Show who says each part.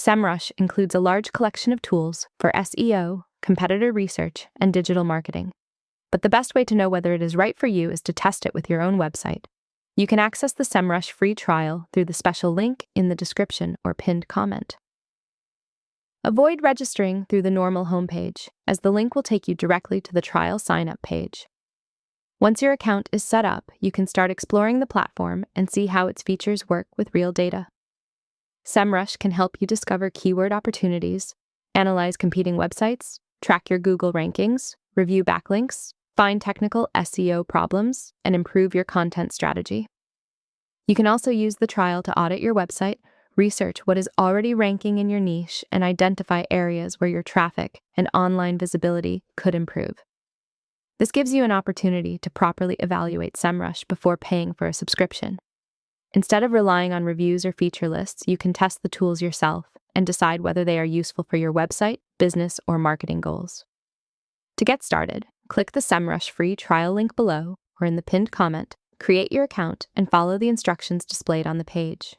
Speaker 1: Semrush includes a large collection of tools for SEO, competitor research, and digital marketing. But the best way to know whether it is right for you is to test it with your own website. You can access the Semrush free trial through the special link in the description or pinned comment. Avoid registering through the normal homepage, as the link will take you directly to the trial sign-up page. Once your account is set up, you can start exploring the platform and see how its features work with real data. Semrush can help you discover keyword opportunities, analyze competing websites, track your Google rankings, review backlinks, find technical SEO problems, and improve your content strategy. You can also use the trial to audit your website, research what is already ranking in your niche, and identify areas where your traffic and online visibility could improve. This gives you an opportunity to properly evaluate Semrush before paying for a subscription. Instead of relying on reviews or feature lists, you can test the tools yourself and decide whether they are useful for your website, business, or marketing goals. To get started, click the Semrush free trial link below or in the pinned comment, create your account, and follow the instructions displayed on the page.